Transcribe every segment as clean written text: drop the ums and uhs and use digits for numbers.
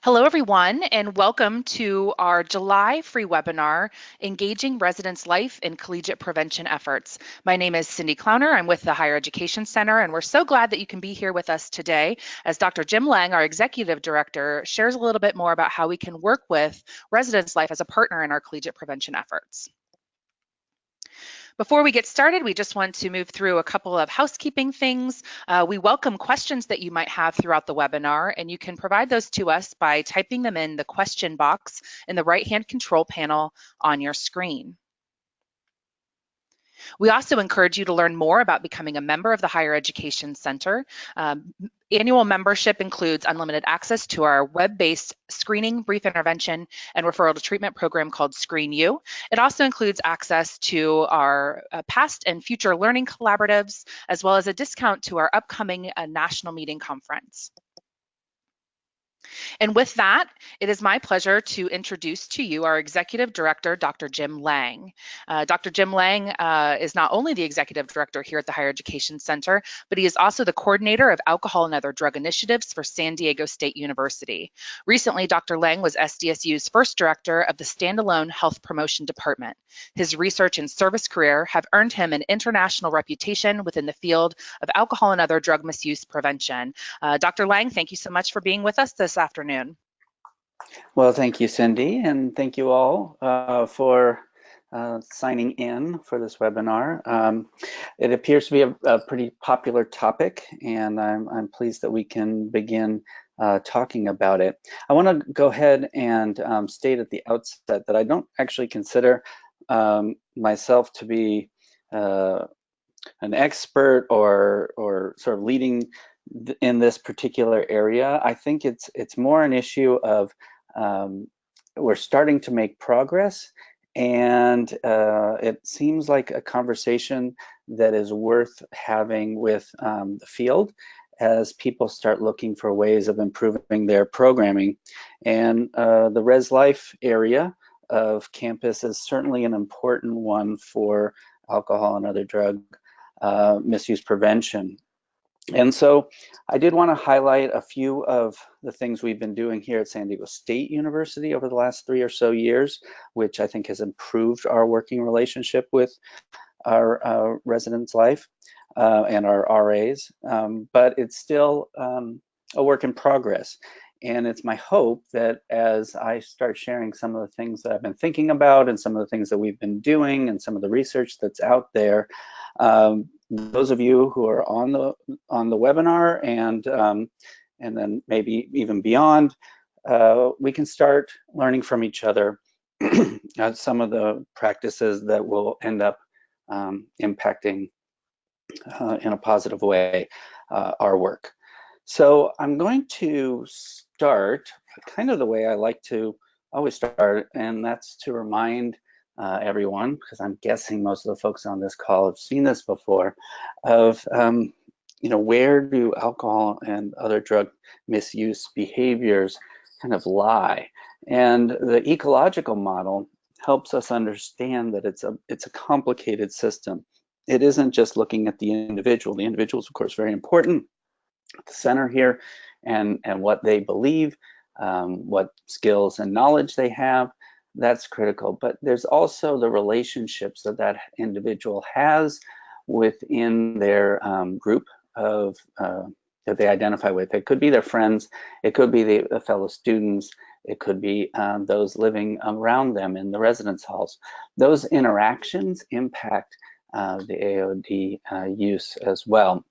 Hello, everyone, and welcome to our July free webinar, Engaging Residents' Life in Collegiate Prevention Efforts. My name is Cindy Clowner. I'm with the Higher Education Center, and we're so glad that you can be here with us today as Dr. Jim Lange, our Executive Director, shares a little bit more about how we can work with residents' life as a partner in our collegiate prevention efforts. Before we get started, we just want to move through a couple of housekeeping things. We welcome questions that you might have throughout the webinar, and you can provide those to us by typing them in the question box in the right-hand control panel on your screen. We also encourage you to learn more about becoming a member of the Higher Education Center. Annual membership includes unlimited access to our web-based screening, brief intervention, and referral to treatment program called Screen You. It also includes access to our past and future learning collaboratives, as well as a discount to our upcoming national meeting conference. And with that, it is my pleasure to introduce to you our Executive Director, Dr. Jim Lange. Dr. Jim Lange is not only the Executive Director here at the Higher Education Center, but he is also the Coordinator of Alcohol and Other Drug Initiatives for San Diego State University. Recently, Dr. Lange was SDSU's first Director of the Standalone Health Promotion Department. His research and service career have earned him an international reputation within the field of alcohol and other drug misuse prevention. Dr. Lange, thank you so much for being with us this afternoon. Well, thank you, Cindy, and thank you all for signing in for this webinar. It appears to be a pretty popular topic, and I'm pleased that we can begin talking about it. I want to go ahead and state at the outset that I don't actually consider myself to be an expert or sort of leading in this particular area. I think it's more an issue of we're starting to make progress, and it seems like a conversation that is worth having with the field as people start looking for ways of improving their programming. And the Res Life area of campus is certainly an important one for alcohol and other drug misuse prevention. And so I did want to highlight a few of the things we've been doing here at San Diego State University over the last 3 or so years, which I think has improved our working relationship with our residents' life and our RAs, but it's still a work in progress. And it's my hope that as I start sharing some of the things that I've been thinking about and some of the things that we've been doing and some of the research that's out there, those of you who are on the webinar and then maybe even beyond, we can start learning from each other some of the practices that will end up impacting in a positive way our work. So I'm going to start kind of the way I like to always start, and that's to remind everyone, because I'm guessing most of the folks on this call have seen this before, of where do alcohol and other drug misuse behaviors kind of lie. And the ecological model helps us understand that it's a complicated system. It isn't just looking at the individual. The individual is, of course, very important at the center here, and what they believe, what skills and knowledge they have. That's critical, but there's also the relationships that that individual has within their group of that they identify with. It could be their friends, it could be the fellow students, it could be those living around them in the residence halls. Those interactions impact the AOD use as well.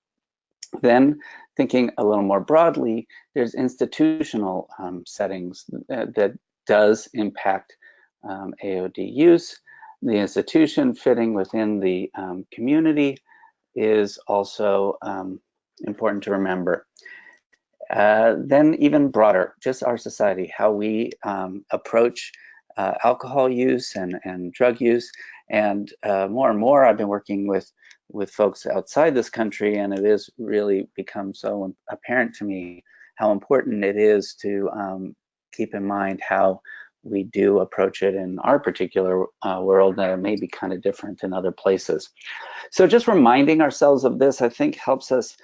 Then, thinking a little more broadly, there's institutional settings that does impact AOD use. The institution fitting within the community is also important to remember. Then even broader, just our society, how we approach alcohol use and drug use. And more and more I've been working with folks outside this country, and it has really become so apparent to me how important it is to keep in mind how we do approach it in our particular world that may be kind of different in other places. So just reminding ourselves of this, I think, helps us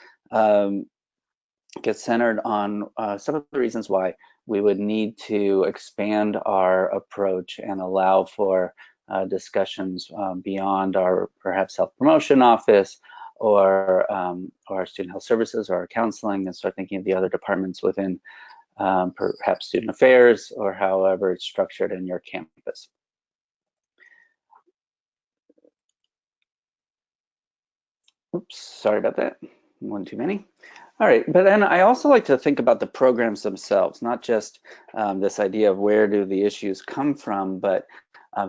get centered on some of the reasons why we would need to expand our approach and allow for discussions beyond our perhaps health promotion office or our student health services or our counseling, and start thinking of the other departments within perhaps student affairs or however it's structured in your campus. Oops, sorry about that. One too many. All right, but then I also like to think about the programs themselves, not just this idea of where do the issues come from, but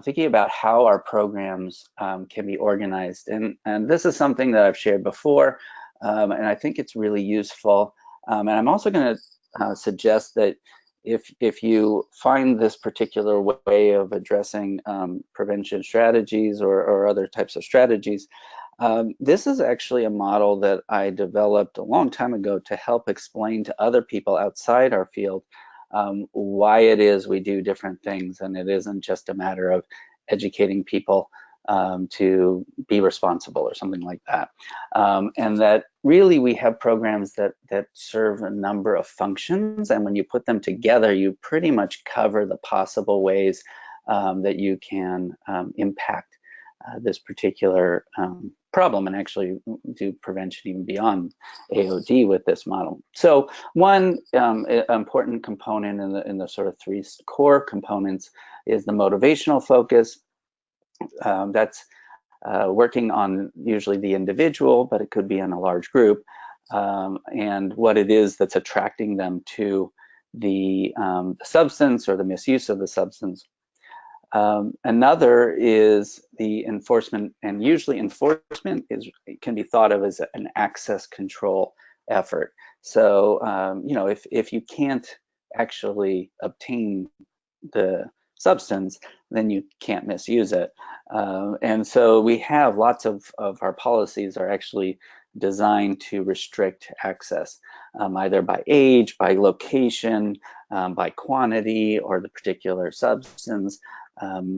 thinking about how our programs can be organized. And this is something that I've shared before, and I think it's really useful. And I'm also going to suggest that if you find this particular way of addressing prevention strategies or other types of strategies, this is actually a model that I developed a long time ago to help explain to other people outside our field why it is we do different things, and it isn't just a matter of educating people to be responsible or something like that. And that really we have programs that serve a number of functions, and when you put them together, you pretty much cover the possible ways that you can impact this particular problem and actually do prevention even beyond AOD with this model. So one important component in the sort of three core components is the motivational focus. That's working on usually the individual, but it could be in a large group, and what it is that's attracting them to the substance or the misuse of the substance. Another is the enforcement, and usually enforcement can be thought of as an access control effort. So, you know, if you can't actually obtain the substance, then you can't misuse it. And so we have lots of our policies are actually designed to restrict access, either by age, by location, by quantity, or the particular substance,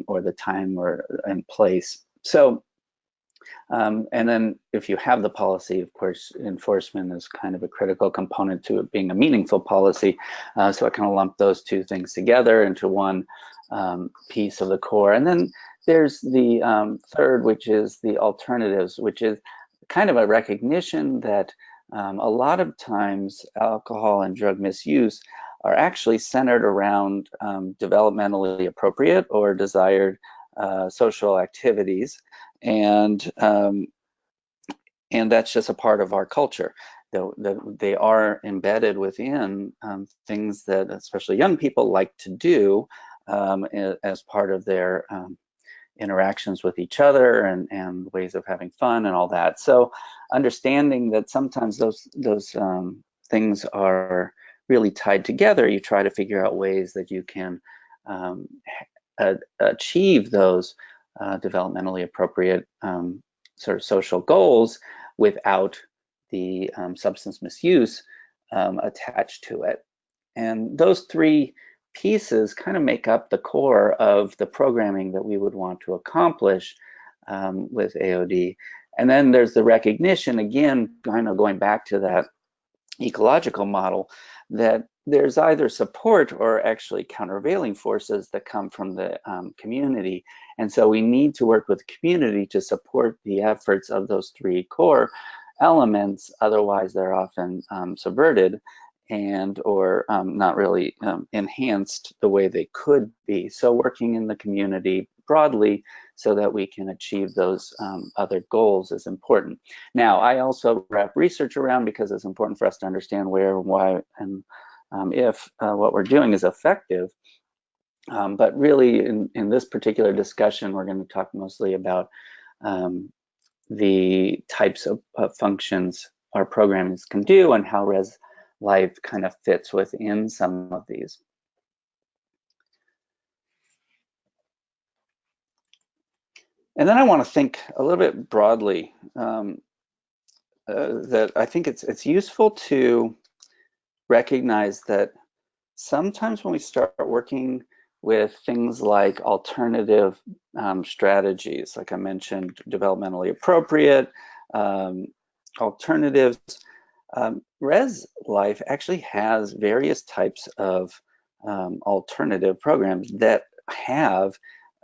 or the time and place. So, and then if you have the policy, of course, enforcement is kind of a critical component to it being a meaningful policy. So I kind of lump those two things together into one piece of the core. And then there's the third, which is the alternatives, which is kind of a recognition that a lot of times alcohol and drug misuse are actually centered around developmentally appropriate or desired social activities, and that's just a part of our culture. They are embedded within things that especially young people like to do as part of their interactions with each other and ways of having fun and all that. So understanding that sometimes those things are really tied together, you try to figure out ways that you can achieve those developmentally appropriate sort of social goals without the substance misuse attached to it. And those three pieces kind of make up the core of the programming that we would want to accomplish with AOD. And then there's the recognition, again, kind of going back to that ecological model, that there's either support or actually countervailing forces that come from the community. And so we need to work with the community to support the efforts of those three core elements. Otherwise, they're often subverted and or not really enhanced the way they could be. So working in the community broadly so that we can achieve those other goals is important. Now, I also wrap research around because it's important for us to understand where, why, and if what we're doing is effective. But really, in this particular discussion, we're going to talk mostly about the types of functions our programs can do and how Res Life kind of fits within some of these. And then I want to think a little bit broadly that I think it's useful to recognize that sometimes when we start working with things like alternative strategies, like I mentioned, developmentally appropriate alternatives, Res Life actually has various types of alternative programs that have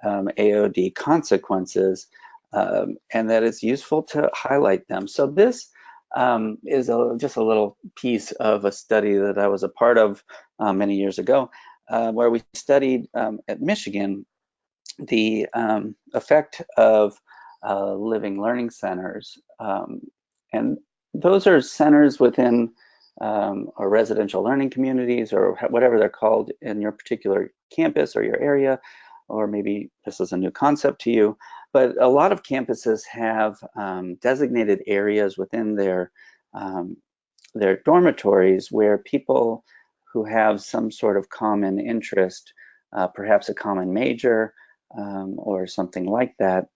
AOD consequences, and that it's useful to highlight them. So this is just a little piece of a study that I was a part of many years ago, where we studied at Michigan the effect of living learning centers. And those are centers within or residential learning communities, or whatever they're called in your particular campus or your area, or maybe this is a new concept to you. But a lot of campuses have designated areas within their dormitories where people who have some sort of common interest, perhaps a common major or something like that,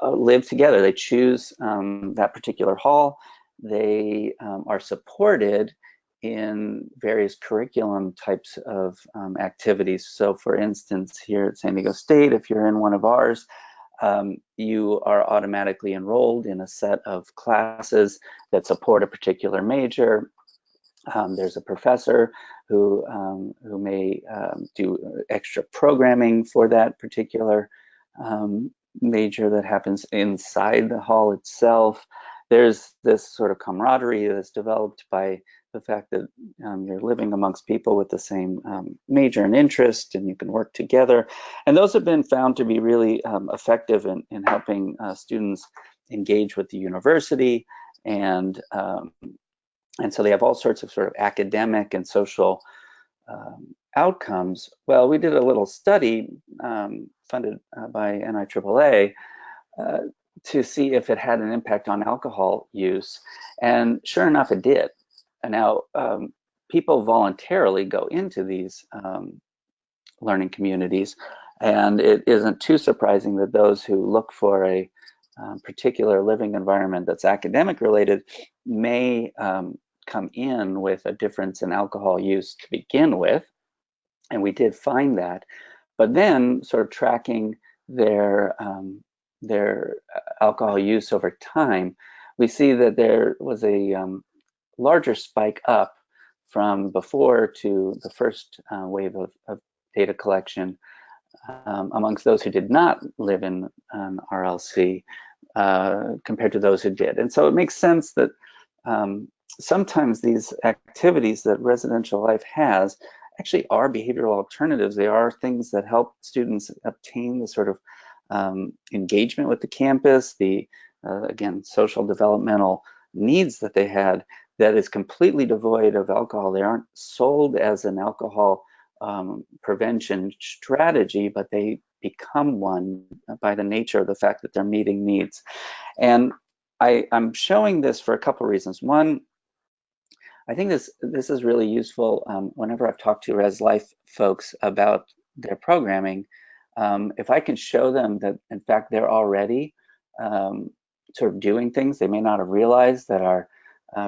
live together. They choose that particular hall. They are supported in various curriculum types of activities. So for instance, here at San Diego State, if you're in one of ours, you are automatically enrolled in a set of classes that support a particular major. There's a professor who may do extra programming for that particular major that happens inside the hall itself. There's this sort of camaraderie that's developed by the fact that you're living amongst people with the same major and interest, and you can work together. And those have been found to be really effective in helping students engage with the university, and so they have all sorts of sort of academic and social outcomes. Well, we did a little study funded by NIAAA to see if it had an impact on alcohol use, and sure enough, it did. And now people voluntarily go into these learning communities, and it isn't too surprising that those who look for a particular living environment that's academic related may come in with a difference in alcohol use to begin with, and we did find that. But then, sort of tracking their alcohol use over time, we see that there was a larger spike up from before to the first wave of data collection amongst those who did not live in RLC compared to those who did. And so it makes sense that sometimes these activities that residential life has actually are behavioral alternatives. They are things that help students obtain the sort of engagement with the campus, the, again, social developmental needs that they had, that is completely devoid of alcohol. They aren't sold as an alcohol prevention strategy, but they become one by the nature of the fact that they're meeting needs. And I'm showing this for a couple of reasons. One, I think this is really useful whenever I've talked to Res Life folks about their programming. If I can show them that, in fact, they're already sort of doing things they may not have realized that are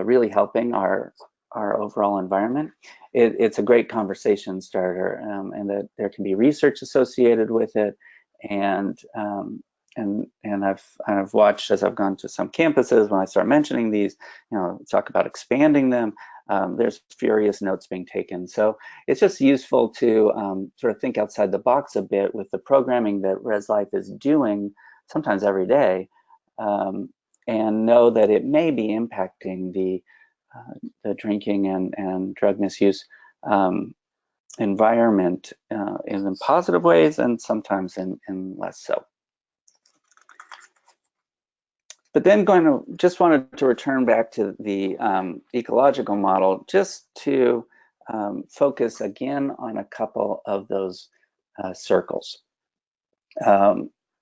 really helping our overall environment, it's a great conversation starter, and that there can be research associated with it. And I've watched, as I've gone to some campuses, when I start mentioning these, talk about expanding them, there's furious notes being taken. So it's just useful to sort of think outside the box a bit with the programming that Res Life is doing, sometimes every day, and know that it may be impacting the drinking and drug misuse environment in positive ways, and sometimes in less so. But then just wanted to return back to the ecological model, just to focus again on a couple of those circles.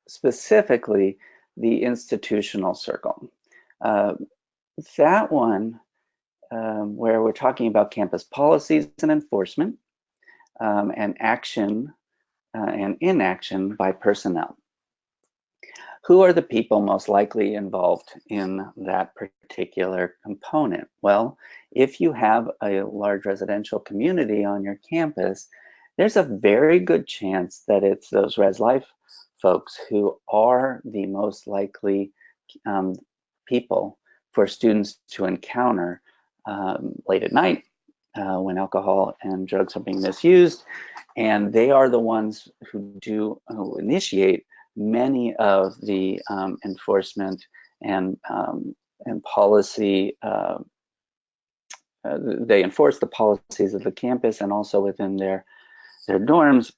Specifically, the institutional circle. That one, where we're talking about campus policies and enforcement, and action and inaction by personnel. Who are the people most likely involved in that particular component? Well, if you have a large residential community on your campus, there's a very good chance that it's those Res Life folks who are the most likely people for students to encounter late at night, when alcohol and drugs are being misused, and they are the ones who initiate many of the enforcement and policy. They enforce the policies of the campus and also within their dorms.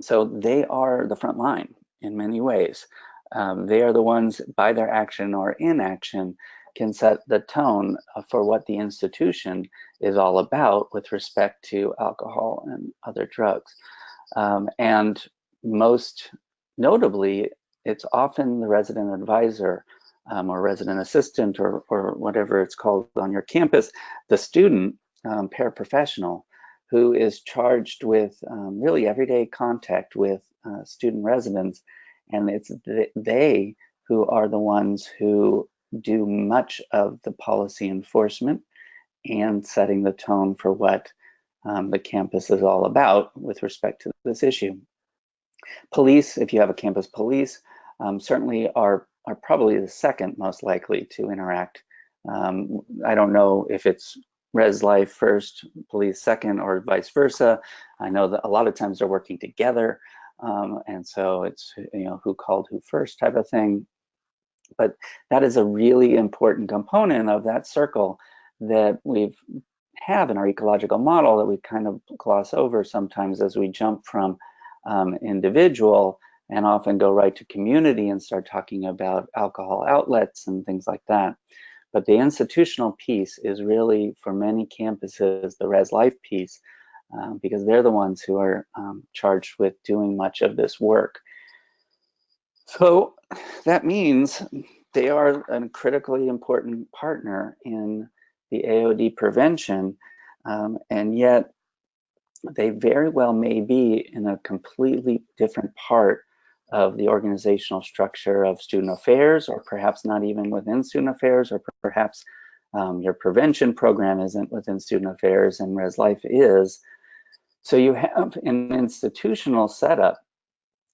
So they are the front line in many ways. They are the ones, by their action or inaction, can set the tone for what the institution is all about with respect to alcohol and other drugs. And most notably, it's often the resident advisor or resident assistant or whatever it's called on your campus, the student paraprofessional who is charged with really everyday contact with student residents. And it's they who are the ones who do much of the policy enforcement and setting the tone for what the campus is all about with respect to this issue. Police, if you have a campus police, certainly are probably the second most likely to interact. I don't know if it's res life first, police second, or vice versa. I know that a lot of times they're working together, and so it's who called who first type of thing. But that is a really important component of that circle that we have in our ecological model that we kind of gloss over sometimes as we jump from individual and often go right to community and start talking about alcohol outlets and things like that. But the institutional piece is really, for many campuses, the res life piece, because they're the ones who are charged with doing much of this work. So that means they are a critically important partner in the AOD prevention, and yet they very well may be in a completely different part of the organizational structure of student affairs, or perhaps not even within student affairs, or perhaps your prevention program isn't within student affairs and res life is. So you have an institutional setup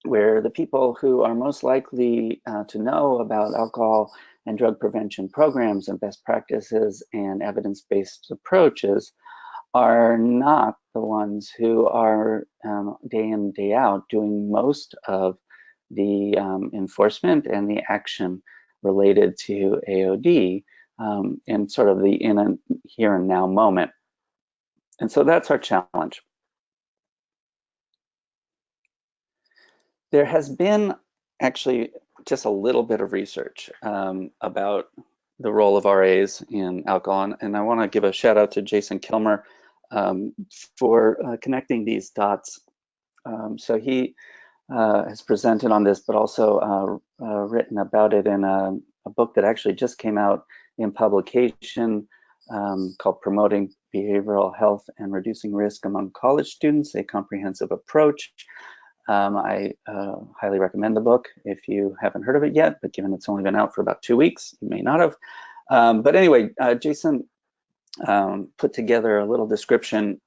where the people who are most likely to know about alcohol and drug prevention programs and best practices and evidence-based approaches are not the ones who are day in, day out doing most of the enforcement and the action related to AOD in sort of the in and here and now moment. And so that's our challenge. There has been actually just a little bit of research about the role of RAs in alcohol, and I want to give a shout out to Jason Kilmer for connecting these dots. So he has presented on this, but also written about it in a book that actually just came out in publication called Promoting Behavioral Health and Reducing Risk Among College Students, a Comprehensive Approach. I highly recommend the book if you haven't heard of it yet, but given it's only been out for about 2 weeks, you may not have. But anyway, Jason put together a little description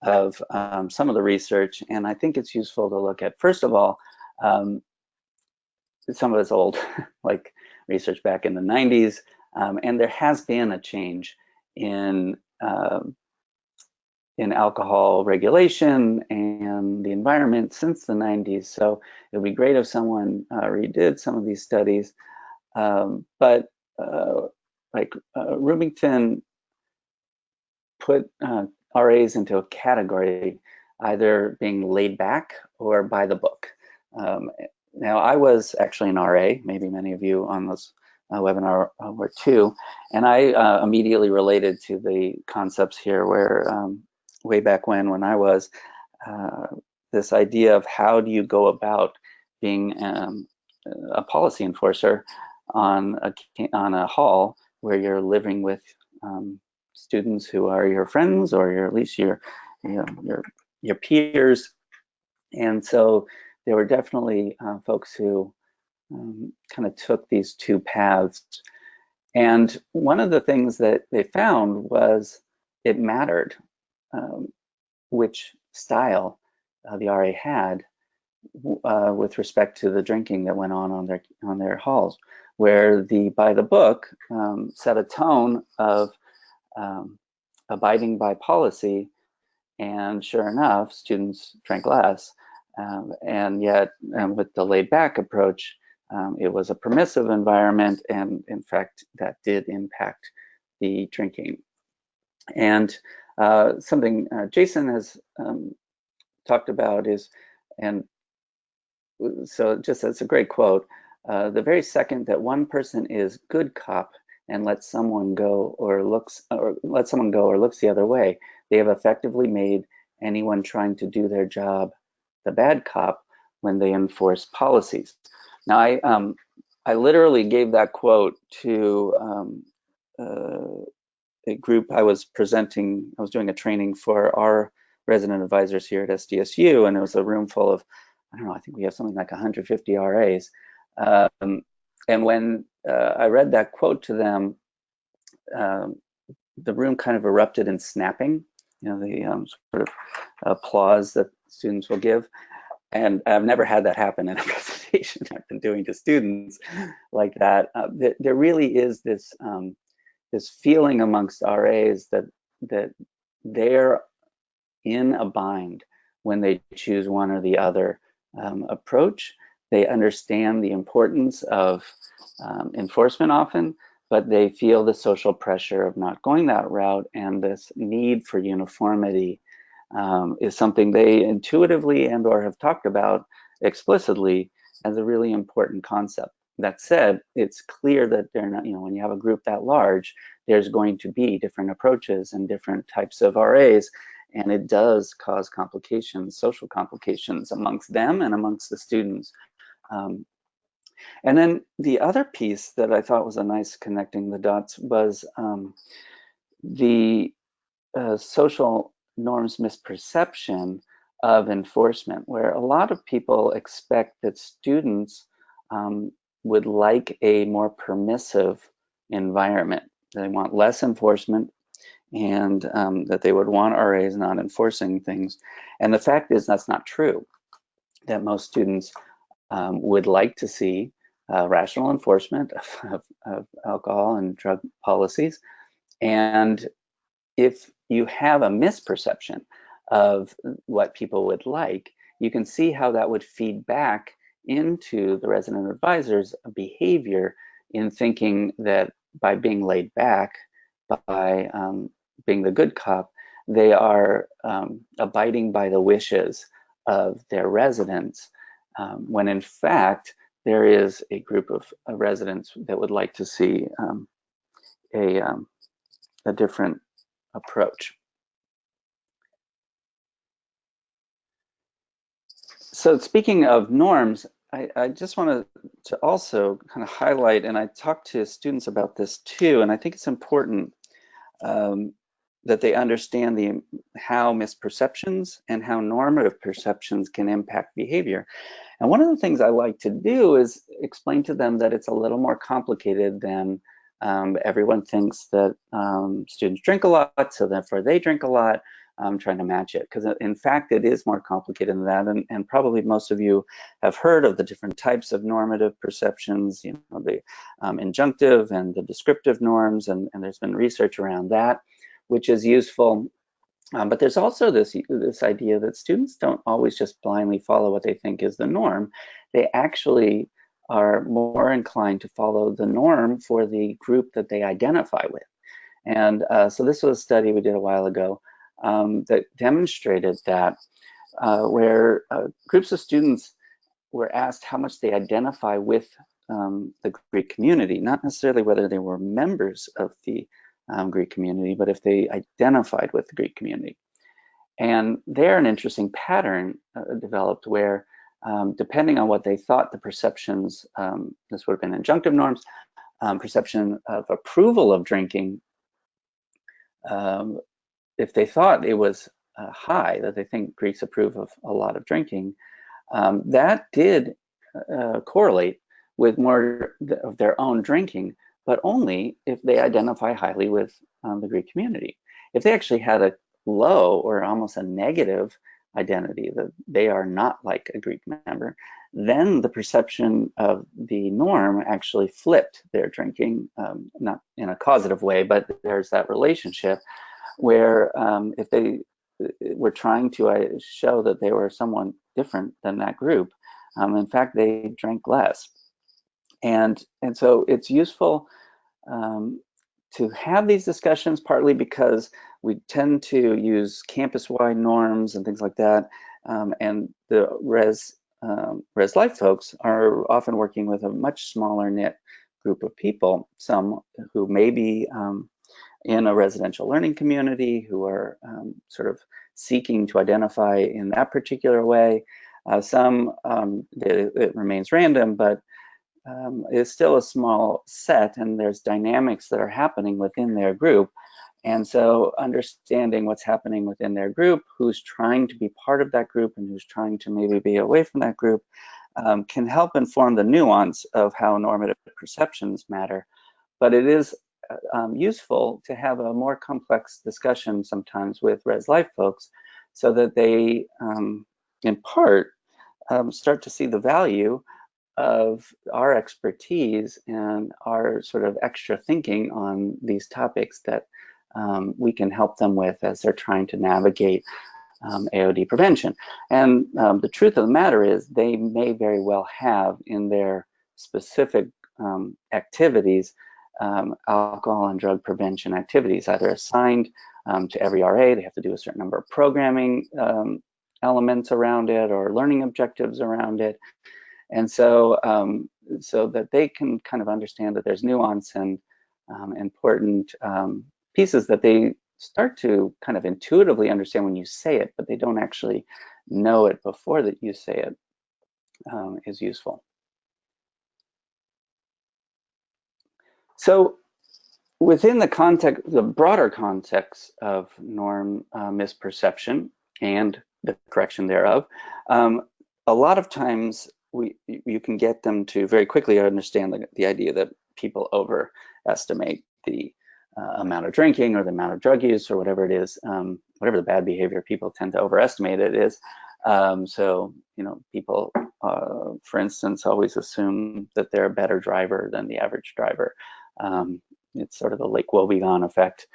of some of the research, and I think it's useful to look at. First of all, some of it's old, like research back in the 90s, and there has been a change in alcohol regulation and the environment since the 90s. So it would be great if someone redid some of these studies. But Rubington put RAs into a category, either being laid back or by the book. Now, I was actually an RA, maybe many of you on this webinar were too, and I immediately related to the concepts here where way back when I was, this idea of how do you go about being a policy enforcer on a hall where you're living with students who are your friends or at least your peers. And so there were definitely folks who kind of took these two paths. And one of the things that they found was it mattered which style the RA had with respect to the drinking that went on their halls, where the by the book set a tone of abiding by policy, and sure enough, students drank less. And yet, with the laid-back approach, it was a permissive environment, and in fact, that did impact the drinking. And something Jason has talked about is, and so just that's a great quote, the very second that one person is good cop and lets someone go or looks the other way, they have effectively made anyone trying to do their job the bad cop when they enforce policies. Now, I literally gave that quote to a group I was presenting. I was doing a training for our resident advisors here at SDSU, and it was a room full of, I don't know, I think we have something like 150 RAs. And when I read that quote to them, the room kind of erupted in snapping, you know, the sort of applause that students will give. And I've never had that happen in a presentation I've been doing to students like that. There really is this this feeling amongst RAs that they're in a bind when they choose one or the other approach. They understand the importance of enforcement often, but they feel the social pressure of not going that route, and this need for uniformity is something they intuitively and or have talked about explicitly as a really important concept. That said, it's clear that they're not, you know, when you have a group that large, there's going to be different approaches and different types of RAs, and it does cause complications, social complications amongst them and amongst the students. And then the other piece that I thought was a nice connecting the dots was the social norms misperception of enforcement, where a lot of people expect that students would like a more permissive environment. They want less enforcement, and that they would want RAs not enforcing things. And the fact is that's not true, that most students would like to see rational enforcement of alcohol and drug policies. And if you have a misperception of what people would like, you can see how that would feed back into the resident advisor's behavior in thinking that by being laid back, by being the good cop, they are abiding by the wishes of their residents, when in fact there is a group of residents that would like to see a different approach. So speaking of norms, I just wanted to also kind of highlight, and I talk to students about this too, and I think it's important that they understand how misperceptions and how normative perceptions can impact behavior. And one of the things I like to do is explain to them that it's a little more complicated than everyone thinks, that students drink a lot, so therefore they drink a lot. Trying to match it, because in fact it is more complicated than that, and probably most of you have heard of the different types of normative perceptions, you know, the injunctive and the descriptive norms, and there's been research around that, which is useful. But there's also this idea that students don't always just blindly follow what they think is the norm. They actually are more inclined to follow the norm for the group that they identify with. And so this was a study we did a while ago that demonstrated that where groups of students were asked how much they identify with the Greek community, not necessarily whether they were members of the Greek community, but if they identified with the Greek community. And there an interesting pattern developed where, depending on what they thought the perceptions, this would have been injunctive norms, perception of approval of drinking, if they thought it was high, that they think Greeks approve of a lot of drinking, that did correlate with more of their own drinking, but only if they identify highly with the Greek community. If they actually had a low or almost a negative identity, that they are not like a Greek member, then the perception of the norm actually flipped their drinking, not in a causative way, but there's that relationship. where if they were trying to show that they were someone different than that group, in fact, they drank less. And so it's useful to have these discussions, partly because we tend to use campus-wide norms and things like that, and the res life folks are often working with a much smaller knit group of people, some who may be in a residential learning community, who are sort of seeking to identify in that particular way. Some, it remains random, but it's still a small set, and there's dynamics that are happening within their group. And so understanding what's happening within their group, who's trying to be part of that group and who's trying to maybe be away from that group, can help inform the nuance of how normative perceptions matter. But it is useful to have a more complex discussion sometimes with res life folks, so that they, in part, start to see the value of our expertise and our sort of extra thinking on these topics that we can help them with as they're trying to navigate AOD prevention. And the truth of the matter is, they may very well have in their specific activities alcohol and drug prevention activities, either assigned to every RA. They have to do a certain number of programming elements around it, or learning objectives around it. And so, so that they can kind of understand that there's nuance and important pieces that they start to kind of intuitively understand when you say it, but they don't actually know it before that you say it, is useful. So within the context, the broader context of norm misperception and the correction thereof, a lot of times you can get them to very quickly understand the idea that people overestimate the amount of drinking or the amount of drug use or whatever it is, whatever the bad behavior, people tend to overestimate it is. So, you know, people, for instance, always assume that they're a better driver than the average driver. It's sort of the Lake Wobegon effect.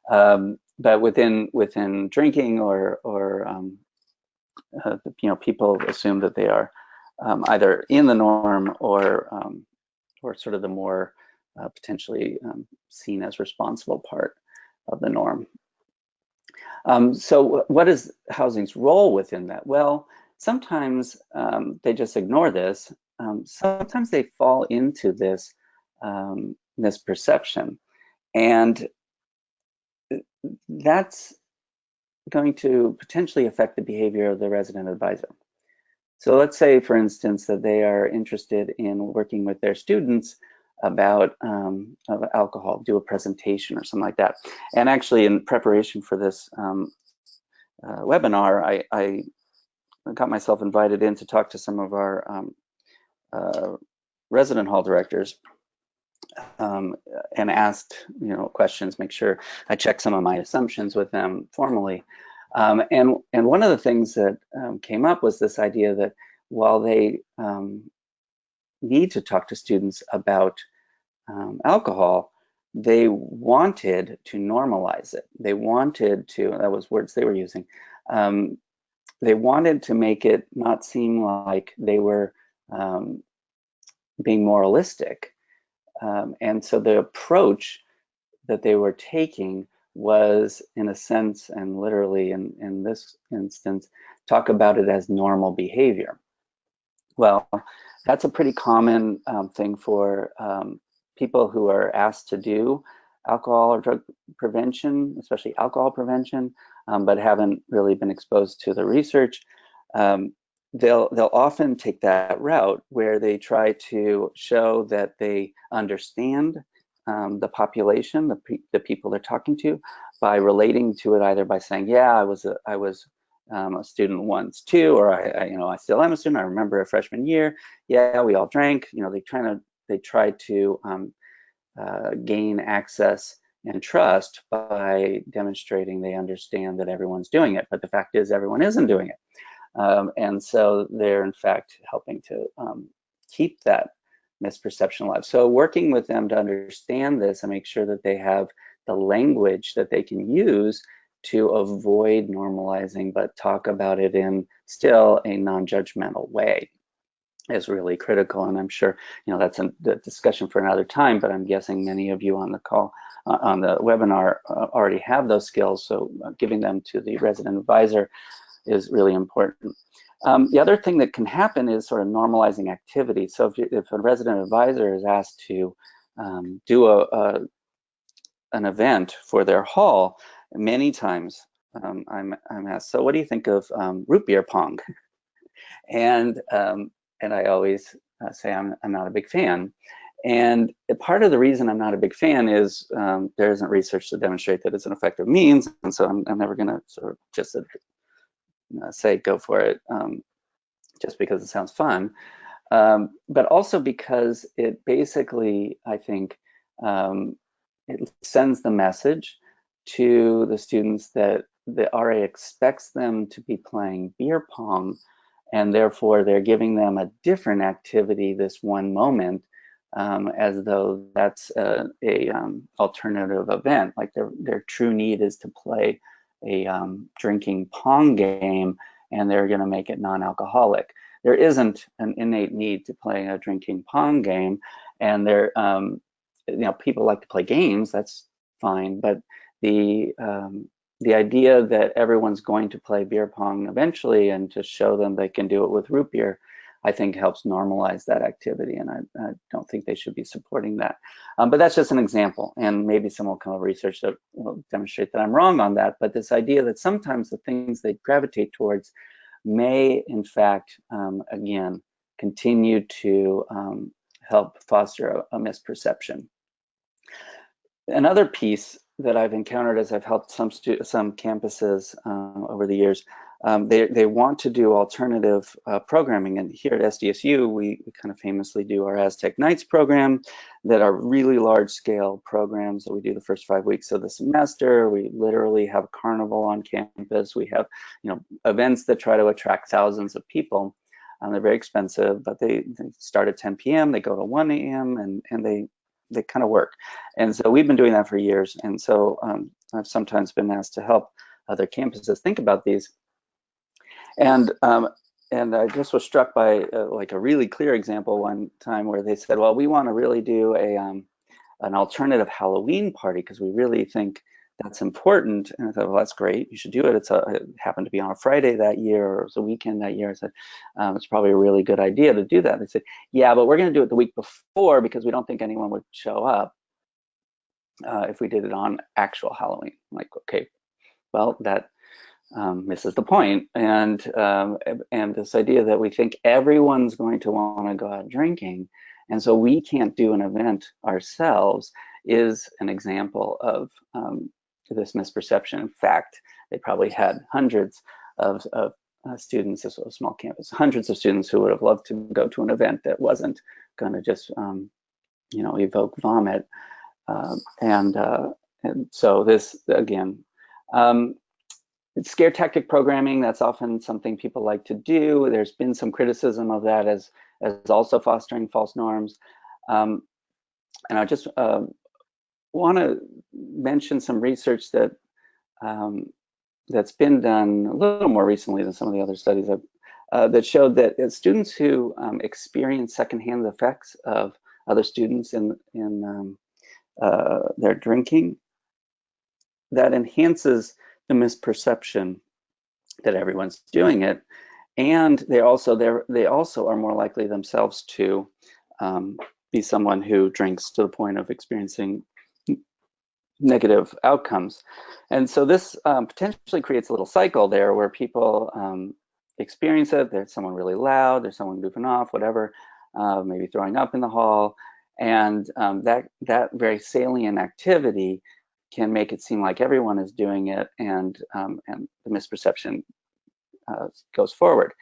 But within drinking or you know, people assume that they are either in the norm or sort of the more potentially seen as responsible part of the norm. So what is housing's role within that? Well, sometimes they just ignore this. Sometimes they fall into this misperception, and that's going to potentially affect the behavior of the resident advisor. So let's say, for instance, that they are interested in working with their students about alcohol, do a presentation or something like that. And actually, in preparation for this webinar, I got myself invited in to talk to some of our resident hall directors, and asked, you know, questions, make sure I check some of my assumptions with them formally. And one of the things that came up was this idea that while they need to talk to students about alcohol, they wanted to normalize it. They wanted to, that was words they were using, they wanted to make it not seem like they were being moralistic. And so the approach that they were taking was, in a sense, and literally in this instance, talk about it as normal behavior. Well, that's a pretty common thing for people who are asked to do alcohol or drug prevention, especially alcohol prevention, but haven't really been exposed to the research. They'll often take that route where they try to show that they understand the population, the people they're talking to, by relating to it either by saying, yeah, I was a student once too, or I still am a student. I remember a freshman year. Yeah, we all drank. You know, they try to gain access and trust by demonstrating they understand that everyone's doing it. But the fact is, everyone isn't doing it. And so they're in fact helping to keep that misperception alive. So working with them to understand this and make sure that they have the language that they can use to avoid normalizing, but talk about it in still a non-judgmental way is really critical. And I'm sure, that's a discussion for another time, but I'm guessing many of you on the call, on the webinar already have those skills. So giving them to the resident advisor is really important. The other thing that can happen is sort of normalizing activity. So if a resident advisor is asked to do an event for their hall, many times I'm asked, so what do you think of root beer pong? And I always say I'm not a big fan. And part of the reason I'm not a big fan is there isn't research to demonstrate that it's an effective means, and so I'm never going to sort of just say go for it just because it sounds fun. But also because it basically, I think, it sends the message to the students that the RA expects them to be playing beer pong, and therefore they're giving them a different activity this one moment, as though that's a alternative event. Like their true need is to play a drinking pong game, and they're going to make it non-alcoholic. There isn't an innate need to play a drinking pong game, and people like to play games. That's fine, but the idea that everyone's going to play beer pong eventually and to show them they can do it with root beer, I think helps normalize that activity, and I don't think they should be supporting that. But that's just an example, and maybe some will come up research that will demonstrate that I'm wrong on that. But this idea that sometimes the things they gravitate towards may, in fact, again, continue to help foster a misperception. Another piece that I've encountered as I've helped some campuses over the years, they want to do alternative programming. And here at SDSU, we kind of famously do our Aztec Nights program that are really large scale programs that we do the first 5 weeks of the semester. We literally have a carnival on campus. We have events that try to attract thousands of people. They're very expensive, but they start at 10 p.m., they go to 1 a.m., and they kind of work. And so we've been doing that for years. And so I've sometimes been asked to help other campuses think about these. And I just was struck by like a really clear example one time where they said, well, we want to really do an alternative Halloween party because we really think that's important. And I thought, well, that's great. You should do it. It happened to be on a Friday that year, or it was a weekend that year. I said, it's probably a really good idea to do that. They said, yeah, but we're going to do it the week before because we don't think anyone would show up if we did it on actual Halloween. I'm like, okay, well, that misses the point. And this idea that we think everyone's going to want to go out drinking, and so we can't do an event ourselves, is an example of this misperception. In fact, they probably had hundreds of students, this was a small campus, hundreds of students who would have loved to go to an event that wasn't going to just, evoke vomit. And so this, again, scare tactic programming, that's often something people like to do. There's been some criticism of that as also fostering false norms. And I just want to mention some research that that's been done a little more recently than some of the other studies that showed that students who experience secondhand effects of other students in their drinking, that enhances the misperception that everyone's doing it, and they also are more likely themselves to be someone who drinks to the point of experiencing negative outcomes. And so this potentially creates a little cycle there where people experience it. There's someone really loud, there's someone goofing off, whatever, maybe throwing up in the hall, and that very salient activity can make it seem like everyone is doing it, and the misperception goes forward.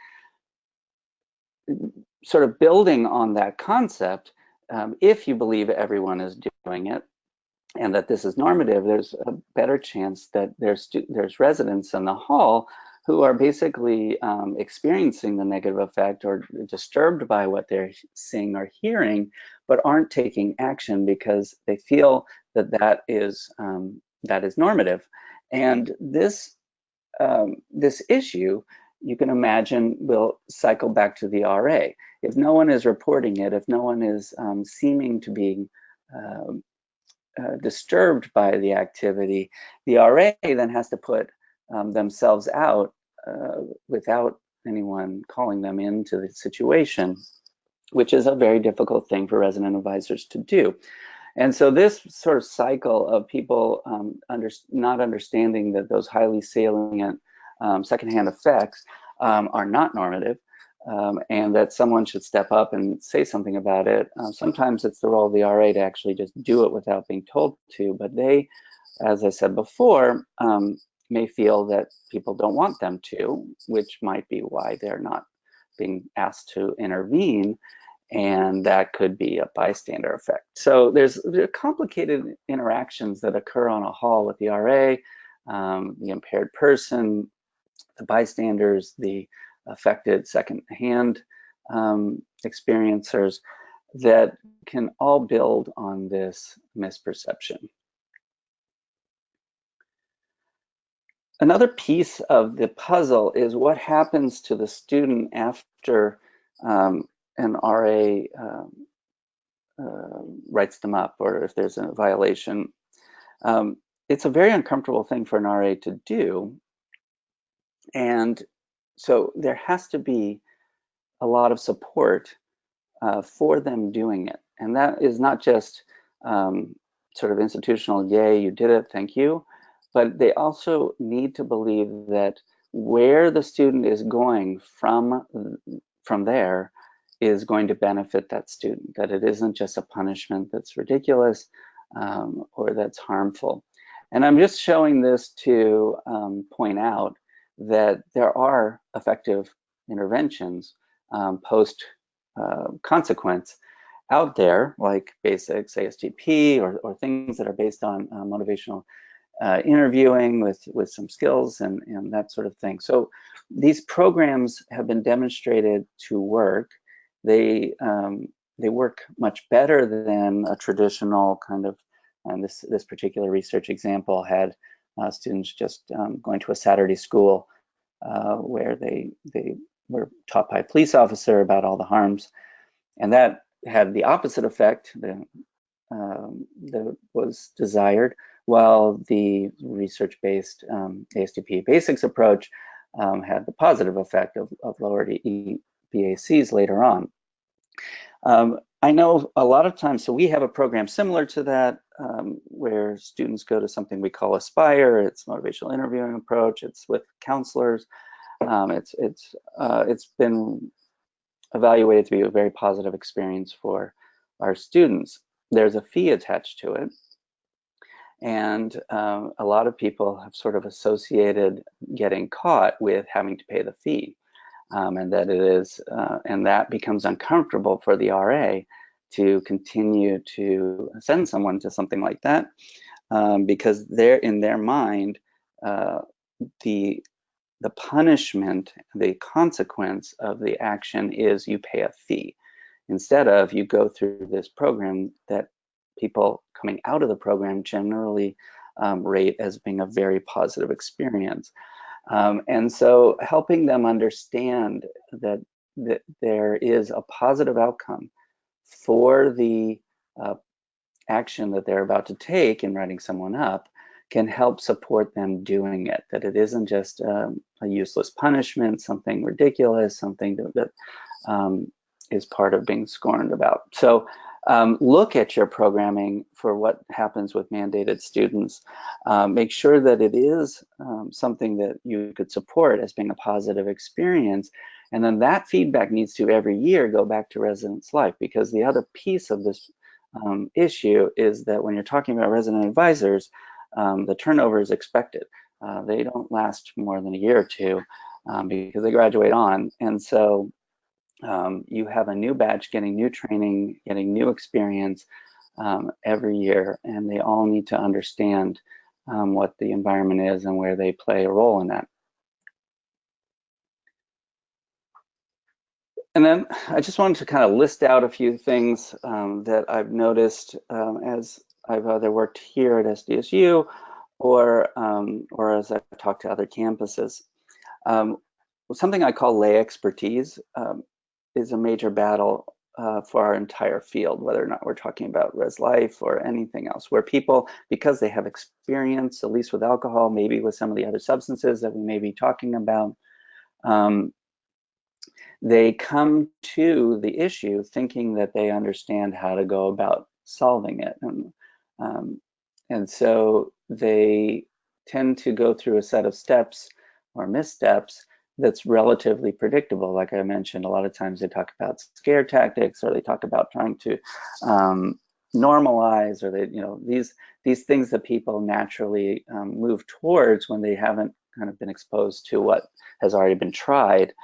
Sort of building on that concept, if you believe everyone is doing it and that this is normative, there's a better chance that there's residents in the hall who are basically experiencing the negative effect or disturbed by what they're seeing or hearing, but aren't taking action because they feel that that is normative. And this issue, you can imagine, will cycle back to the RA. If no one is reporting it, if no one is seeming to be disturbed by the activity, the RA then has to put themselves out without anyone calling them into the situation, which is a very difficult thing for resident advisors to do. And so this sort of cycle of people not understanding that those highly salient secondhand effects are not normative, and that someone should step up and say something about it. Sometimes it's the role of the RA to actually just do it without being told to, but they, as I said before, may feel that people don't want them to, which might be why they're not being asked to intervene, and that could be a bystander effect. So there are complicated interactions that occur on a hall with the RA, the impaired person, the bystanders, the affected second-hand experiencers, that can all build on this misperception. Another piece of the puzzle is what happens to the student after an RA writes them up, or if there's a violation. It's a very uncomfortable thing for an RA to do, and so there has to be a lot of support for them doing it. And that is not just sort of institutional, yay, you did it, thank you, but they also need to believe that where the student is going from there is going to benefit that student, that it isn't just a punishment that's ridiculous or that's harmful. And I'm just showing this to point out that there are effective interventions post-consequence out there, like basics, ASTP, or things that are based on motivational interviewing with some skills and that sort of thing. So these programs have been demonstrated to work. They work much better than a traditional kind of, and this particular research example had students just going to a Saturday school where they were taught by a police officer about all the harms, and that had the opposite effect that was desired, while the research-based ASTP basics approach had the positive effect of lowered BACs later on. I know a lot of times, so we have a program similar to that where students go to something we call Aspire. It's motivational interviewing approach. It's with counselors. It's been evaluated to be a very positive experience for our students. There's a fee attached to it, and a lot of people have sort of associated getting caught with having to pay the fee, and that it is, and that becomes uncomfortable for the RA to continue to send someone to something like that, because they're in their mind the punishment, the consequence of the action is you pay a fee, instead of you go through this program that people coming out of the program generally rate as being a very positive experience. And so helping them understand that there is a positive outcome for the action that they're about to take in writing someone up can help support them doing it, that it isn't just a useless punishment, something ridiculous, something that is part of being scorned about. So look at your programming for what happens with mandated students. Make sure that it is something that you could support as being a positive experience. And then that feedback needs to every year go back to residents' life, because the other piece of this issue is that when you're talking about resident advisors, the turnover is expected. They don't last more than a year or two because they graduate on. And so you have a new batch getting new training, getting new experience every year, and they all need to understand what the environment is and where they play a role in that. And then I just wanted to kind of list out a few things that I've noticed as I've either worked here at SDSU or as I've talked to other campuses. Um, Something I call lay expertise is a major battle for our entire field, whether or not we're talking about res life or anything else, where people, because they have experience, at least with alcohol, maybe with some of the other substances that we may be talking about, um, they come to the issue thinking that they understand how to go about solving it. Um, and so they tend to go through a set of steps or missteps that's relatively predictable. Like I mentioned, a lot of times they talk about scare tactics, or they talk about trying to normalize, or these things that people naturally move towards when they haven't kind of been exposed to what has already been tried.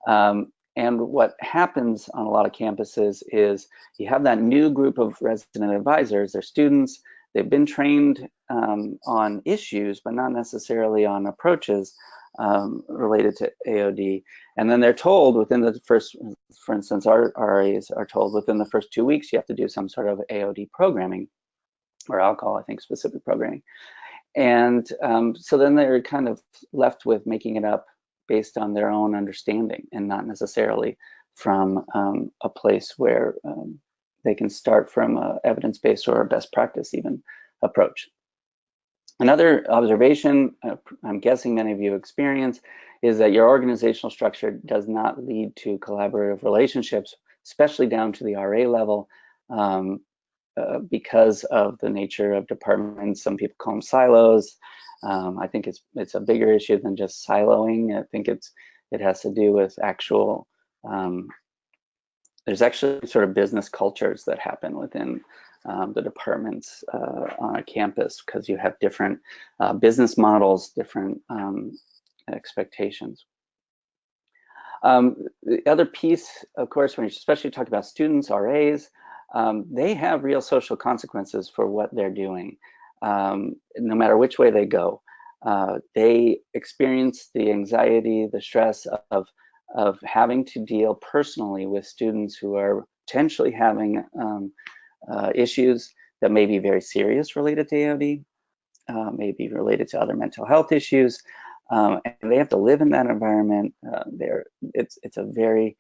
And what happens on a lot of campuses is you have that new group of resident advisors, they're students, they've been trained on issues, but not necessarily on approaches related to AOD. And then they're told within the first, for instance, our RAs are told within the first 2 weeks, you have to do some sort of AOD programming, or alcohol, I think, specific programming. And so then they're kind of left with making it up based on their own understanding, and not necessarily from a place where they can start from a evidence-based or a best practice even approach. Another observation, I'm guessing many of you experience, is that your organizational structure does not lead to collaborative relationships, especially down to the RA level. Because of the nature of departments. Some people call them silos. I think it's a bigger issue than just siloing. I think it has to do with actual, there's actually sort of business cultures that happen within the departments on a campus, because you have different business models, different expectations. The other piece, of course, when you especially talk about students, RAs, they have real social consequences for what they're doing, no matter which way they go. They experience the anxiety, the stress of having to deal personally with students who are potentially having issues that may be very serious related to AOD, may be related to other mental health issues. And they have to live in that environment. It's a very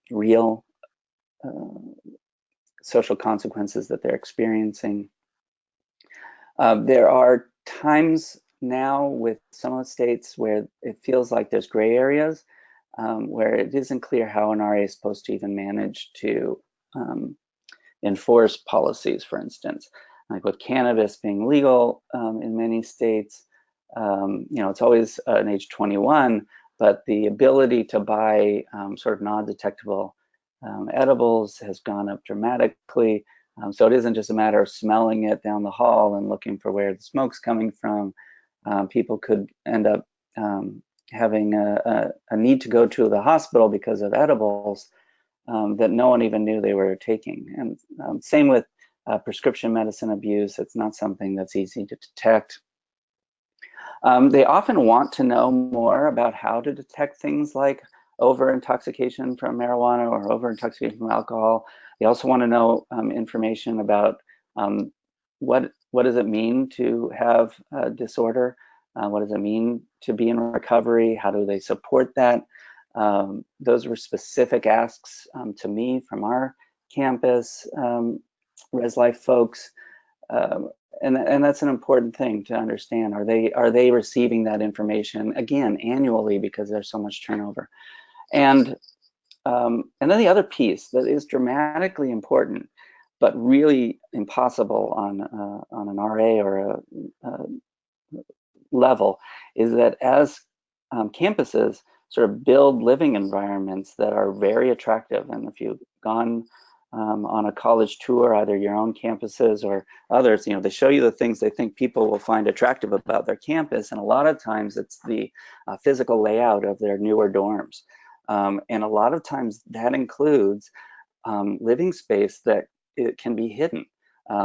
real social consequences that they're experiencing. There are times now with some of the states where it feels like there's gray areas, where it isn't clear how an RA is supposed to even manage to enforce policies, for instance. Like with cannabis being legal in many states, it's always an age 21, but the ability to buy sort of non-detectable edibles has gone up dramatically. So it isn't just a matter of smelling it down the hall and looking for where the smoke's coming from. People could end up having a need to go to the hospital because of edibles that no one even knew they were taking. And same with prescription medicine abuse. It's not something that's easy to detect. They often want to know more about how to detect things like over-intoxication from marijuana or over-intoxication from alcohol. They also want to know information about what does it mean to have a disorder? What does it mean to be in recovery? How do they support that? Those were specific asks to me from our campus Res Life folks. And that's an important thing to understand. Are they receiving that information again annually, because there's so much turnover? And then the other piece that is dramatically important, but really impossible on an RA or a level, is that as campuses sort of build living environments that are very attractive, and if you've gone on a college tour, either your own campuses or others, they show you the things they think people will find attractive about their campus, and a lot of times it's the physical layout of their newer dorms. And a lot of times that includes living space that it can be hidden.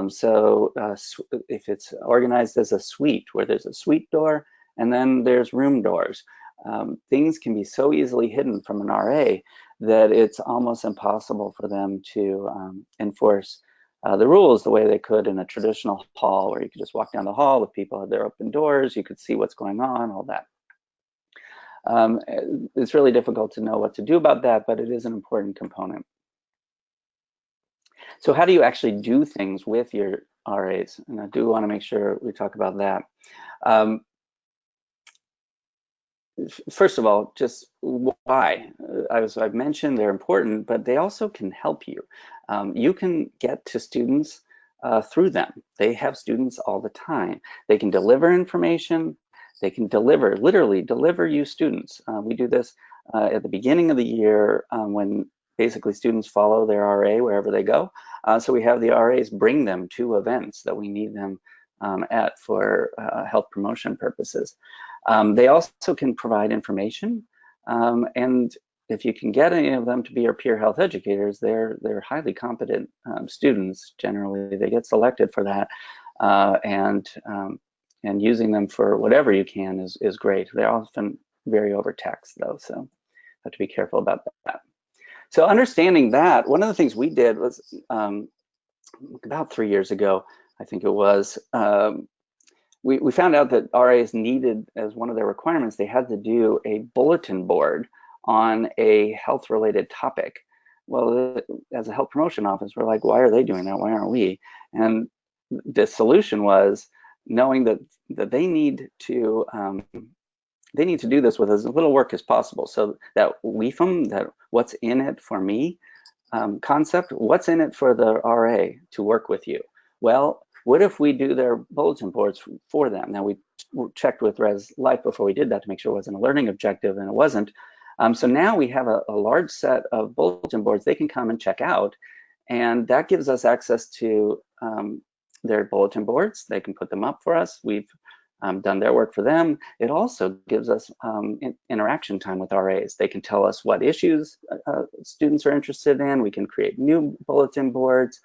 So if it's organized as a suite, where there's a suite door and then there's room doors, things can be so easily hidden from an RA that it's almost impossible for them to enforce the rules the way they could in a traditional hall, where you could just walk down the hall with people at their open doors, you could see what's going on, all that. It's really difficult to know what to do about that, but it is an important component. So how do you actually do things with your RAs? And I do want to make sure we talk about that. First of all, just why? As I've mentioned, they're important, but they also can help you. You can get to students through them. They have students all the time. They can deliver information. They can deliver, literally deliver you students. We do this at the beginning of the year when basically students follow their RA wherever they go. So we have the RAs bring them to events that we need them at for health promotion purposes. They also can provide information, and if you can get any of them to be your peer health educators, they're highly competent students. Generally, they get selected for that, and using them for whatever you can is great. They're often very overtaxed though, so have to be careful about that. So understanding that, one of the things we did was about 3 years ago, I think it was, we found out that RAs needed, as one of their requirements, they had to do a bulletin board on a health-related topic. Well, as a health promotion office, we're like, why are they doing that? Why aren't we? And the solution was knowing that they need to do this with as little work as possible. So that WIFM, that what's in it for me concept, what's in it for the RA to work with you? Well, what if we do their bulletin boards for them? Now, we checked with Res Life before we did that to make sure it wasn't a learning objective, and it wasn't. So now we have a large set of bulletin boards they can come and check out, and that gives us access to their bulletin boards. They can put them up for us. We've done their work for them. It also gives us interaction time with RAs. They can tell us what issues students are interested in. We can create new bulletin boards.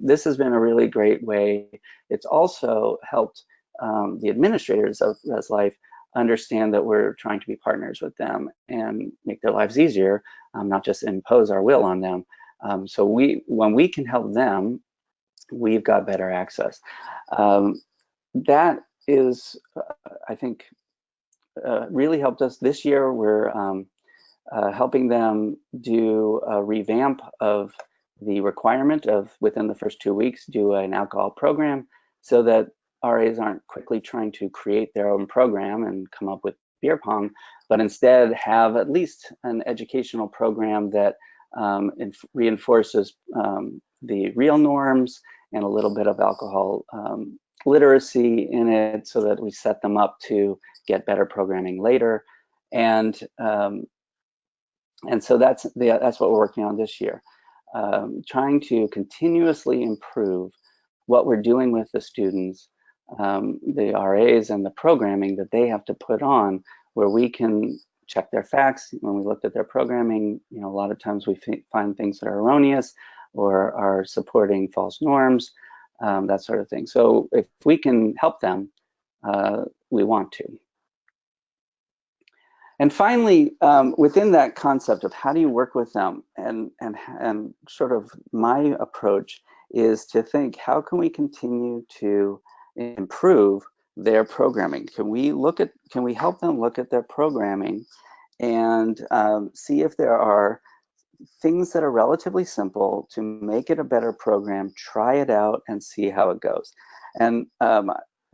This has been a really great way. It's also helped the administrators of Res Life understand that we're trying to be partners with them and make their lives easier, not just impose our will on them. So when we can help them, we've got better access. That is, I think, really helped us. This year, we're helping them do a revamp of the requirement of, within the first 2 weeks, do an alcohol program, so that RAs aren't quickly trying to create their own program and come up with beer pong, but instead have at least an educational program that reinforces the real norms and a little bit of alcohol literacy in it, so that we set them up to get better programming later. And so that's what we're working on this year, trying to continuously improve what we're doing with the students, the RAs, and the programming that they have to put on, where we can check their facts. When we looked at their programming, a lot of times we find things that are erroneous or are supporting false norms, that sort of thing. So if we can help them, we want to. And finally, within that concept of how do you work with them, and sort of my approach is to think, how can we continue to improve their programming? Can we help them look at their programming and see if there are things that are relatively simple to make it a better program, try it out and see how it goes. And I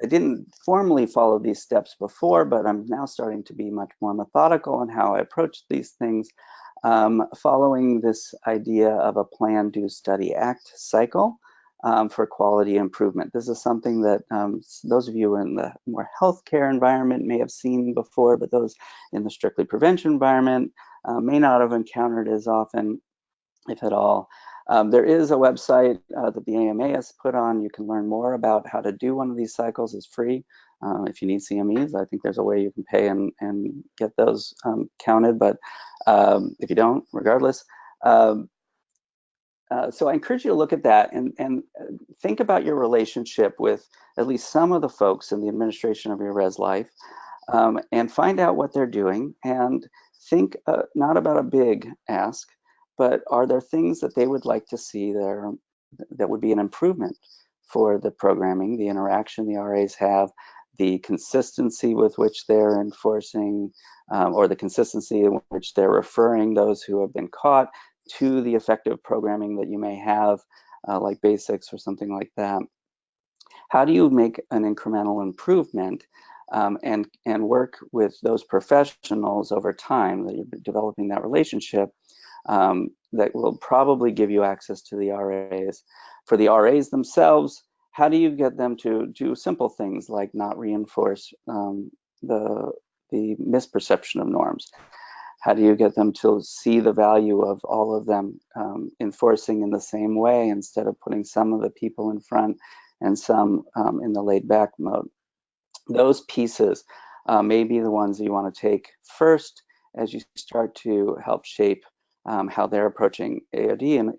didn't formally follow these steps before, but I'm now starting to be much more methodical in how I approach these things, following this idea of a plan, do, study, act cycle for quality improvement. This is something that those of you in the more healthcare environment may have seen before, but those in the strictly prevention environment may not have encountered as often, if at all. There is a website that the AMA has put on. You can learn more about how to do one of these cycles. It's free. If you need CMEs, I think there's a way you can pay and get those counted, but if you don't, regardless. So I encourage you to look at that and think about your relationship with at least some of the folks in the administration of your Res Life, and find out what they're doing, and think not about a big ask, but are there things that they would like to see that would be an improvement for the programming, the interaction the RAs have, the consistency with which they're enforcing, or the consistency in which they're referring those who have been caught to the effective programming that you may have, like basics or something like that. How do you make an incremental improvement, and work with those professionals over time that you're developing that relationship, that will probably give you access to the RAs. For the RAs themselves, how do you get them to do simple things like not reinforce the misperception of norms? How do you get them to see the value of all of them enforcing in the same way, instead of putting some of the people in front and some in the laid back mode? Those pieces may be the ones that you want to take first as you start to help shape how they're approaching AOD,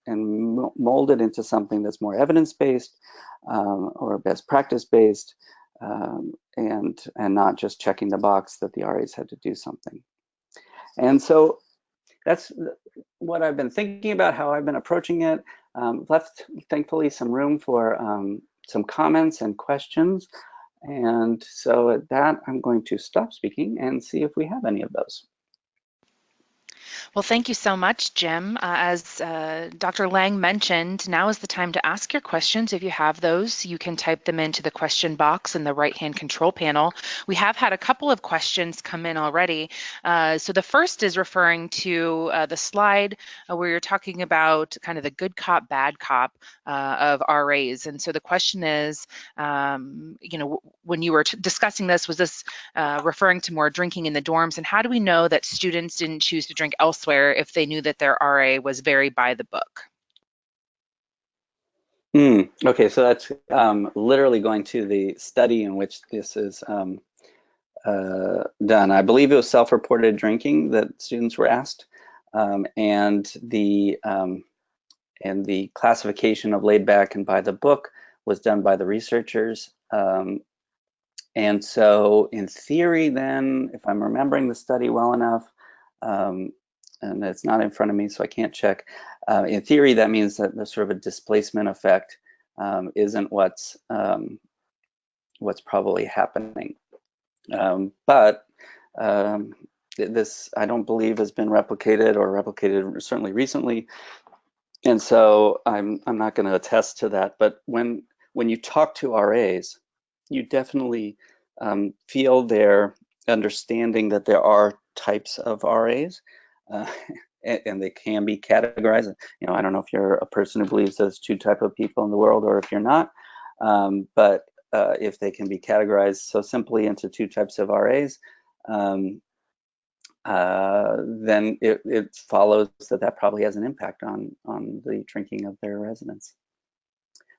and mold it into something that's more evidence-based or best practice-based, and not just checking the box that the RAs had to do something. And so that's what I've been thinking about, how I've been approaching it. Left, thankfully, some room for some comments and questions. And so at that, I'm going to stop speaking and see if we have any of those. Well, thank you so much, Jim. As Dr. Lange mentioned, now is the time to ask your questions. If you have those, you can type them into the question box in the right-hand control panel. We have had a couple of questions come in already. So the first is referring to the slide where you're talking about kind of the good cop, bad cop of RAs. And so the question is, when you were discussing this, was this referring to more drinking in the dorms? And how do we know that students didn't choose to drink elsewhere if they knew that their RA was very by the book? Okay, so that's literally going to the study in which this is done. I believe it was self-reported drinking that students were asked, and the classification of laid back and by the book was done by the researchers. And so in theory then, if I'm remembering the study well enough, and it's not in front of me, so I can't check. In theory, that means that there's sort of a displacement effect isn't what's probably happening. But this, I don't believe, has been replicated, or replicated certainly recently. And so I'm not going to attest to that. But when you talk to RAs, you definitely feel their understanding that there are types of RAs. And they can be categorized. I don't know if you're a person who believes there's two types of people in the world, or if you're not. But if they can be categorized so simply into two types of RAs, then it follows that probably has an impact on the drinking of their residents.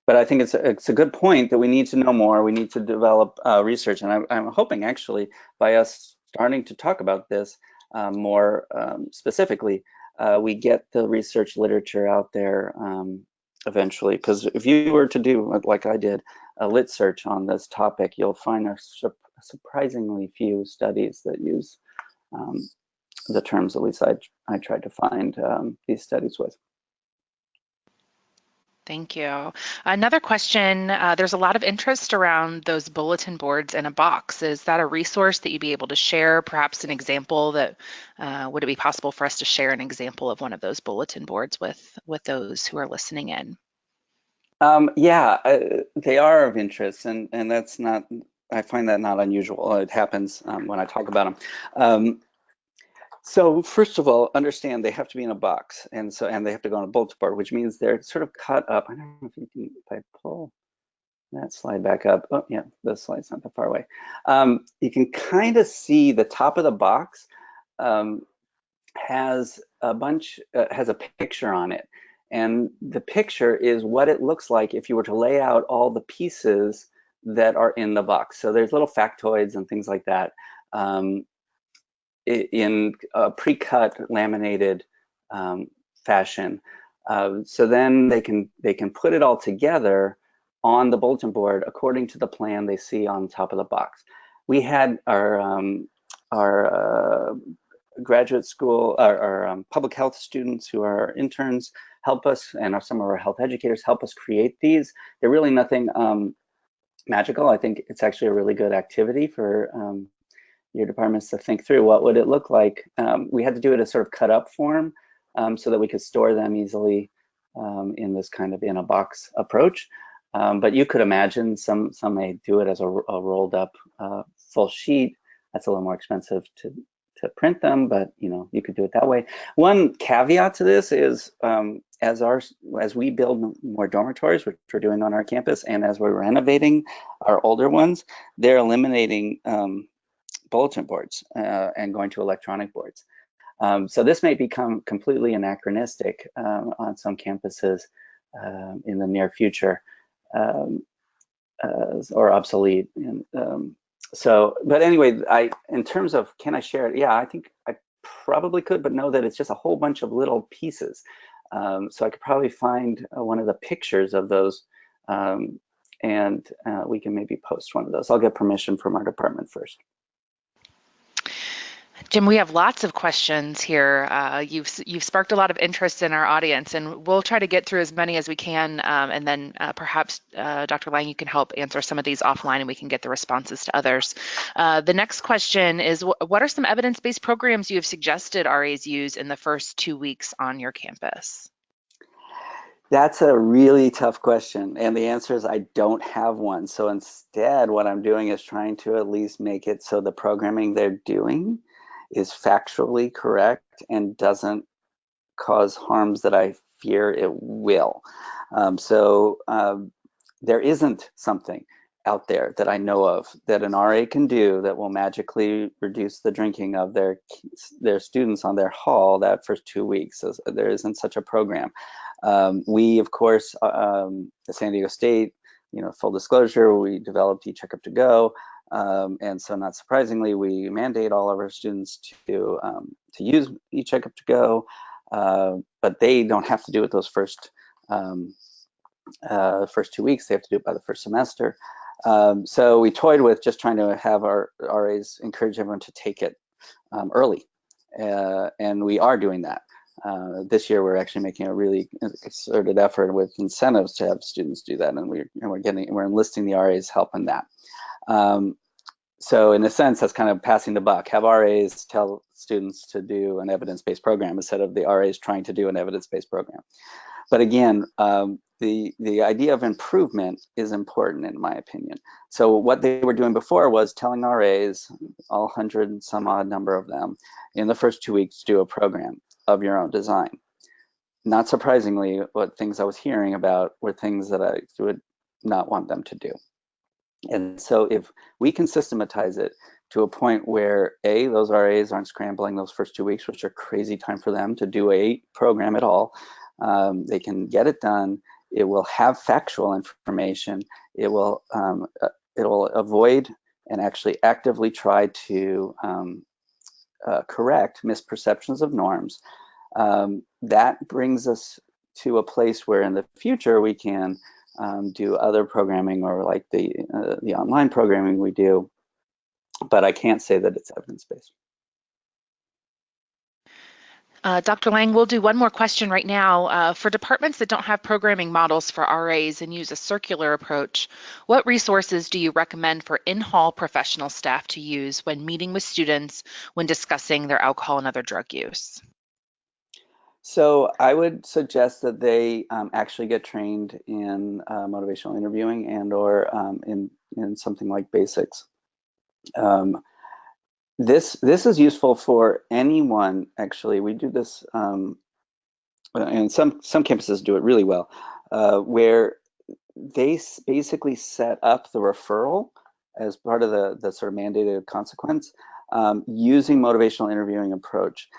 But I think it's a good point that we need to know more. We need to develop research, and I'm hoping actually by us starting to talk about this more specifically, we get the research literature out there eventually. Because if you were to do, like I did, a lit search on this topic, you'll find surprisingly few studies that use the terms, at least I tried to find these studies with. Thank you. Another question, there's a lot of interest around those bulletin boards in a box. Is that a resource that you'd be able to share? Perhaps an example that, would it be possible for us to share an example of one of those bulletin boards with those who are listening in? Yeah, they are of interest, and that's not, I find that not unusual. It happens when I talk about them. So first of all, understand they have to be in a box, and they have to go on a bulletin board, which means they're sort of cut up. I don't know if you can, if I pull that slide back up. Oh yeah, the slide's not that far away. You can kind of see the top of the box has a picture on it, and the picture is what it looks like if you were to lay out all the pieces that are in the box. So there's little factoids and things like that. In a pre-cut laminated fashion. So then they can put it all together on the bulletin board according to the plan they see on top of the box. We had our graduate school or public health students who are interns help us, and some of our health educators help us create these. They're really nothing magical. I think it's actually a really good activity for your departments to think through what would it look like. We had to do it as sort of cut up form so that we could store them easily in this kind of in a box approach. But you could imagine some may do it as a rolled up full sheet. That's a little more expensive to print them, but you could do it that way. One caveat to this is as we build more dormitories, which we're doing on our campus, and as we're renovating our older ones, they're eliminating bulletin boards and going to electronic boards. So this may become completely anachronistic on some campuses in the near future, or obsolete. And, but anyway, in terms of can I share it? Yeah, I think I probably could, but know that it's just a whole bunch of little pieces. So I could probably find one of the pictures of those, and we can maybe post one of those. I'll get permission from our department first. Jim, we have lots of questions here. You've sparked a lot of interest in our audience, and we'll try to get through as many as we can, and then perhaps Dr. Lange, you can help answer some of these offline, and we can get the responses to others. The next question is, what are some evidence-based programs you have suggested RAs use in the first 2 weeks on your campus? That's a really tough question, and the answer is I don't have one. So instead, what I'm doing is trying to at least make it so the programming they're doing is factually correct and doesn't cause harms that I fear it will. There isn't something out there that I know of that an RA can do that will magically reduce the drinking of their students on their hall that first 2 weeks. So there isn't such a program. We, of course, at San Diego State, full disclosure, we developed eCheckup to go. And so not surprisingly, we mandate all of our students to use eCheckup to go, but they don't have to do it those first 2 weeks. They have to do it by the first semester. So we toyed with just trying to have our RAs encourage everyone to take it early, and we are doing that. This year, we're actually making a really concerted effort with incentives to have students do that, and we're enlisting the RAs help in that. So in a sense, that's kind of passing the buck. Have RAs tell students to do an evidence-based program instead of the RAs trying to do an evidence-based program. But again, the idea of improvement is important in my opinion. So what they were doing before was telling RAs, all 100 and some odd number of them, in the first 2 weeks, do a program of your own design. Not surprisingly, what things I was hearing about were things that I would not want them to do. And so if we can systematize it to a point where those RAs aren't scrambling those first 2 weeks, which are crazy time for them to do a program at all, they can get it done. It will have factual information. It will avoid and actually actively try to correct misperceptions of norms. That brings us to a place where in the future we can do other programming, or like the online programming we do, but I can't say that it's evidence-based. Dr. Lange, we'll do one more question right now. For departments that don't have programming models for RAs and use a circular approach, what resources do you recommend for in-hall professional staff to use when meeting with students when discussing their alcohol and other drug use? So I would suggest that they actually get trained in motivational interviewing and or in something like basics. This is useful for anyone, actually. We do this, and some campuses do it really well, where they basically set up the referral as part of the sort of mandated consequence using motivational interviewing approach.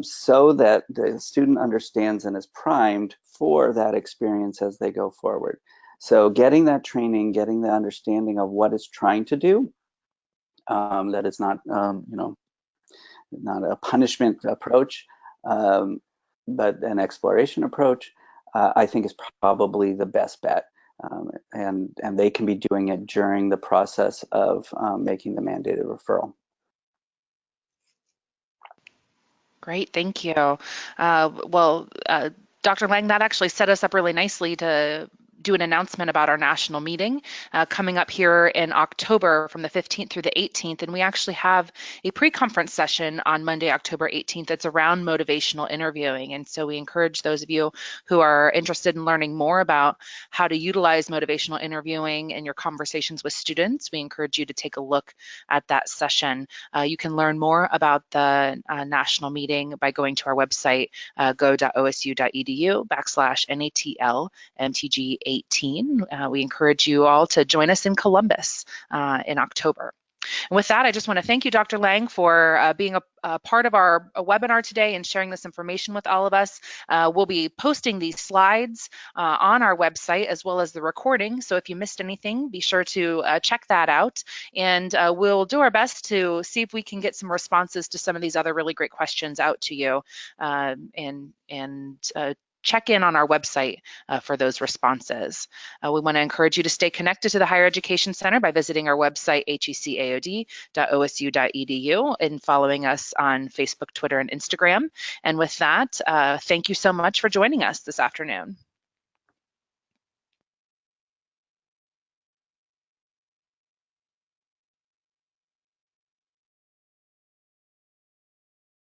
So that the student understands and is primed for that experience as they go forward. So getting that training, getting the understanding of what it's trying to do, that it's not, not a punishment approach, but an exploration approach, I think is probably the best bet. And they can be doing it during the process of making the mandated referral. Great, thank you. Dr. Lang, that actually set us up really nicely to do an announcement about our national meeting coming up here in October from the 15th through the 18th. And we actually have a pre-conference session on Monday, October 18th that's around motivational interviewing. And so we encourage those of you who are interested in learning more about how to utilize motivational interviewing in your conversations with students, we encourage you to take a look at that session. You can learn more about the national meeting by going to our website, go.osu.edu/NATL MTG 18. We encourage you all to join us in Columbus in October. And with that, I just want to thank you, Dr. Lang, for being a part of our webinar today and sharing this information with all of us. We'll be posting these slides on our website as well as the recording. So if you missed anything, be sure to check that out. And we'll do our best to see if we can get some responses to some of these other really great questions out to you and check in on our website for those responses. We want to encourage you to stay connected to the Higher Education Center by visiting our website, hecaod.osu.edu, and following us on Facebook, Twitter, and Instagram. And with that, thank you so much for joining us this afternoon.